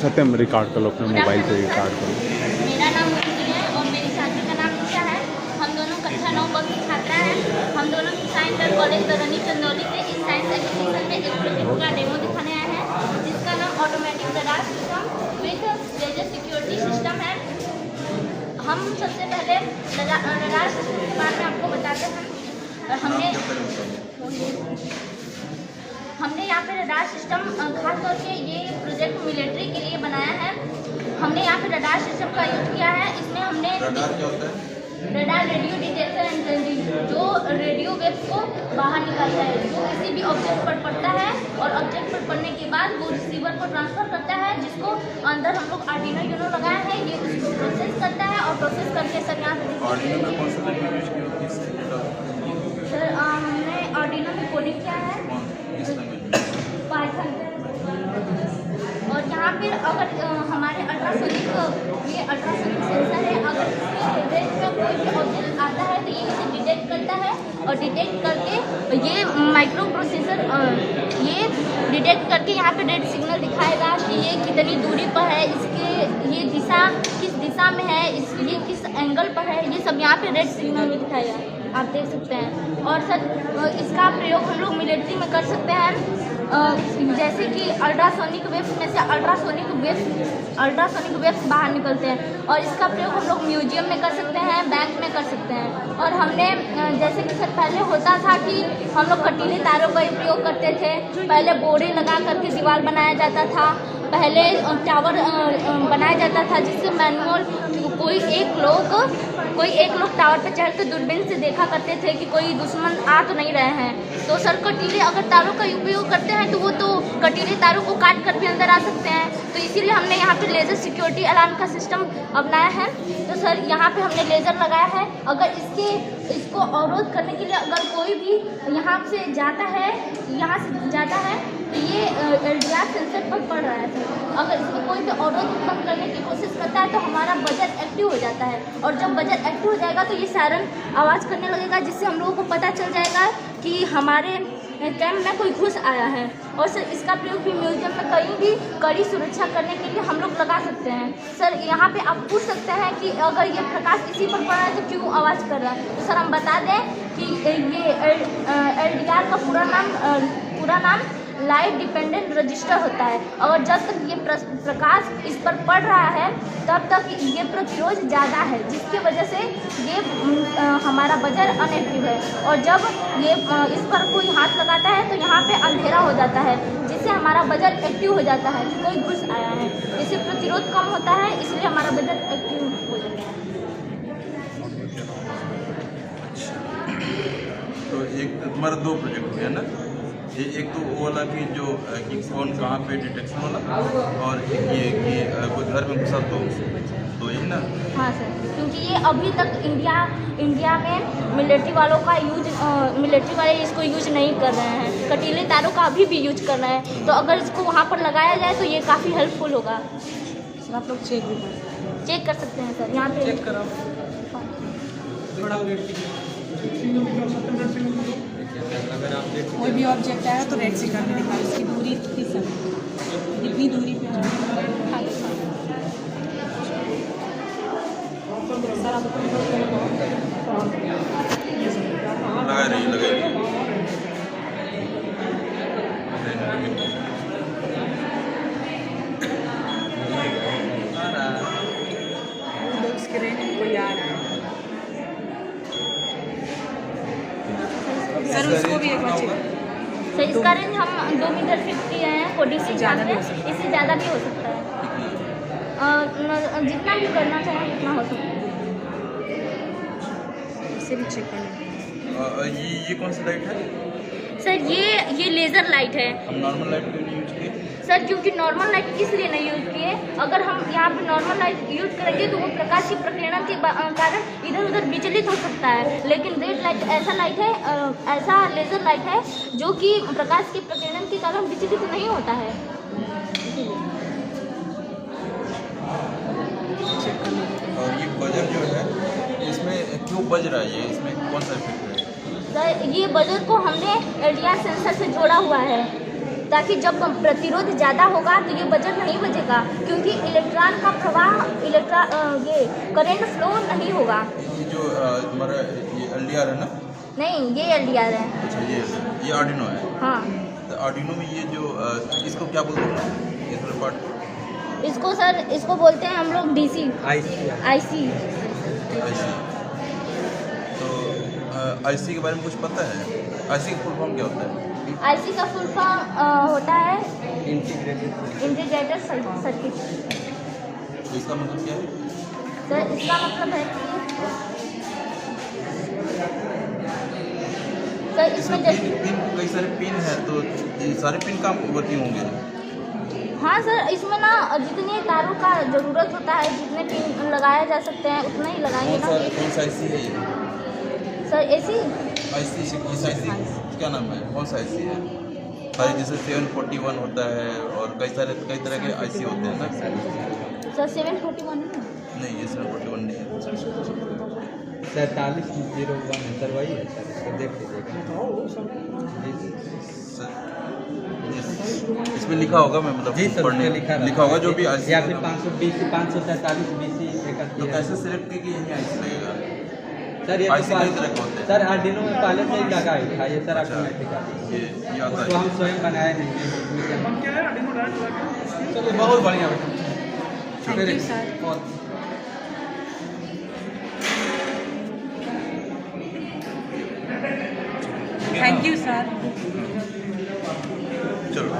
सत्यम record कर लो, अपने mobile पे रिकॉर्ड कर लो। मेरा नाम मुक्ति है और मेरी छात्री का नाम निशा है। हम दोनों कक्षा 9 वर्ग की छात्रा हैं। हम दोनों साइंस इंटर कॉलेज दरनी चंदौली से इस साइंस एग्जीबिशन में एक प्रोजेक्ट का डेमो दिखाने आए हैं, जिसका नाम automatic radar system with laser security system है। हम सबसे पहले रडार सिस्टम के बारे में आपको बताते हैं। हमने यहाँ पे रडार सिस्टम खास तौर पे ये प्रोजेक्ट मिलिट्री के लिए बनाया है। हमने यहाँ पे रडार सिस्टम का यूज किया है। इसमें हमने रडार क्या होता है? Radar radio detection and sensing, जो रेडियो वेव्स को बाहर निकालता है, जो किसी भी ऑब्जेक्ट पर पड़ता है और ऑब्जेक्ट पर पड़ने के बाद वो रिसीवर को ट्रांसफर करता है, जिसको अंदर हम लोग आर्डिनो यूनो लगाया है। ये उसको प्रोसेस करता है और प्रोसेस करके सर यहाँ आर्डिनो में कौन सा लैंग्वेज यूज की होती है? सर हमने आर्डिनो में कोडिंग किया है किस लैंग्वेज? पाइथन। और यहाँ पे अगर हमारे अल्ट्रासोनिक ये अल्ट्रासोनिक सेंसर है, अगर इसके रेंज में कोई भी ऑब्जेक्ट आता है तो ये इसे डिटेक्ट करता है और डिटेक्ट करके ये माइक्रो प्रोसेसर ये डिटेक्ट करके यहाँ पे रेड सिग्नल दिखाएगा कि ये कितनी दूरी पर है, इसके ये दिशा किस दिशा में है, ये किस एंगल पर है, ये सब यहाँ पे रेड सिग्नल में दिखाएगा, आप देख सकते हैं। और सर इसका प्रयोग हम लोग मिलिट्री में कर सकते हैं, जैसे कि अल्ट्रासोनिक वेव्स में से अल्ट्रासोनिक वेव्स बाहर निकलते हैं, और इसका प्रयोग हम लोग म्यूजियम में कर सकते हैं, बैंक में कर सकते हैं। और हमने जैसे कि सर पहले होता था कि हम लोग कटीले तारों का उपयोग करते थे। पहले बोरे लगा करके दीवार बनाया जाता था, पहले टावर बनाया जाता था, जिससे मैनुअल कोई एक लोग टावर पर चढ़ कर दूरबीन से देखा करते थे कि कोई दुश्मन आ तो नहीं रहे हैं। तो सर कटीले अगर तारों का उपयोग करते हैं तो वो तो कटीले तारों को काट कर भी अंदर आ सकते हैं। तो इसीलिए हमने यहाँ पे लेज़र सिक्योरिटी अलार्म का सिस्टम अपनाया है। तो सर यहाँ पे हमने लेज़र लगाया है। अगर इसको अवरोध करने के लिए अगर कोई भी यहाँ से जाता है तो ये LDR सेंसर पर पड़ रहा है सर। अगर इसको कोई भी अवरोध उत्पन्न करने की कोशिश करता है तो हमारा बजर एक्टिव हो जाता है, और जब बजर एक्टिव हो जाएगा तो ये सायरन आवाज़ करने लगेगा, जिससे हम लोगों को पता चल जाएगा कि हमारे कैंप में कोई घुस आया है। और सर इसका प्रयोग भी म्यूजियम में कहीं भी कड़ी सुरक्षा करने के लिए हम लोग लगा सकते हैं। सर यहाँ पे आप पूछ सकते हैं कि अगर ये प्रकाश इसी पर पड़ा है तो क्यों आवाज़ कर रहा है। तो सर हम बता दें कि ये LDR का पूरा नाम लाइट डिपेंडेंट रजिस्टर होता है, और जब तक ये प्रकाश इस पर पड़ रहा है तब तक ये प्रतिरोध ज़्यादा है, जिसकी वजह से ये हमारा बजर अनएक्टिव है। और जब ये इस पर कोई हाथ लगाता है तो यहाँ पे अंधेरा हो जाता है, जिससे हमारा बजर एक्टिव हो जाता है कि कोई घुस आया है। इससे प्रतिरोध कम होता है, इसलिए हमारा बजर एक्टिव हो जाता है। तो एक तुम्हारा 2 प्रोजेक्ट हो गया ना, एक तो वो वाला कि जो कि कौन कहाँ पे डिटेक्शन वाला, और एक ये कि कोई घर में घुसा तो यही ना। हाँ सर, क्योंकि ये अभी तक इंडिया में मिलिट्री वाले इसको यूज नहीं कर रहे हैं। कटीले तारों का अभी भी यूज कर रहे हैं, तो अगर इसको वहाँ पर लगाया जाए तो ये काफ़ी हेल्पफुल होगा। आप लोग चेक कर सकते हैं सर, यहाँ पे चेक करो। कोई भी ऑब्जेक्ट आया तो रेड सिग्नल में दिखा, इसकी दूरी कितनी दूरी पे सर आप लगा रही उसके रेंज में कोई आ रहा है सर, उसको भी एक बार चेक। सर इसका रेंज हम 2 मीटर 50 हैं 40 से ज़्यादा भी, इससे ज़्यादा भी हो सकता है। जितना भी करना चाहें उतना हो सकता है। इसे भी चेक करना। ये कौन सा लाइट है? सर ये लेज़र लाइट है। हम नॉर्मल लाइट क्यों नहीं यूज किए? सर क्योंकि नॉर्मल लाइट इसलिए नहीं यूज़ किए, अगर हम यहाँ पे नॉर्मल लाइट यूज़ करेंगे तो वो प्रकाश की प्रकीर्णन के कारण इधर उधर विचलित हो सकता है। लेकिन रेड लाइट ऐसा लेज़र लाइट है जो कि प्रकाश की प्रकीर्णन के कारण विचलित नहीं होता है। और ये बजर जो है इसमें क्यों बज रहा है, इसमें कौन सा इफेक्ट है? सर ये बजर को हमने LDR सेंसर से जोड़ा हुआ है, ताकि जब प्रतिरोध ज़्यादा होगा तो ये बजर नहीं बजेगा, क्योंकि इलेक्ट्रॉन का प्रवाह ये करंट फ्लो नहीं होगा। ये जो हमारा ये LDR है ना? नहीं, ये LDR है। अच्छा, ये आर्डिनो है। हाँ, तो आर्डिनो में ये जो इसको क्या बोलते हैं ये थोड़ा पार्ट? इसको सर इसको बोलते हैं हम लोग DC IC। तो IC के बारे में कुछ पता है? IC का फुल फॉर्म क्या होता है? IC का फुल फॉर्म होता है इंटीग्रेटेड सर्किट। तो इसका मतलब क्या है? सर इसका मतलब है कि सर इसमें जैसे कई सारे पिन है, तो ये सारे पिन काम वर्किंग होंगे? हाँ सर, इसमें ना जितने तारों का ज़रूरत होता है, जितने पिन लगाया जा सकते हैं उतना ही लगाएंगे ना। कौन सा IC है ये? सर AC इस IC क्या नाम है? कौन सा IC है? सारे जैसे 741 होता है और कई तरह के IC होते हैं ना? सर 741 है। नहीं, ये 741 नहीं है। 4701 है सर, वही है सर, इसको देख लीजिएगा। इसमें लिखा होगा, मैं मतलब जी सर, पढ़ने लिखा होगा जो भी IC या फिर 520 547 BC तो कैसे सिलेक्ट की यही IC लगेगा? सर ये IC कई तरह का होता है। सर आर्डिनो में पहले से ही लगा ही था ये सर, अच्छा, ऑटोमेटिक ये आता तो है। हम स्वयं बनाए नहीं हैं। चलिए बहुत बढ़िया बेटा। Thank you sir. Thank you sir. चलो।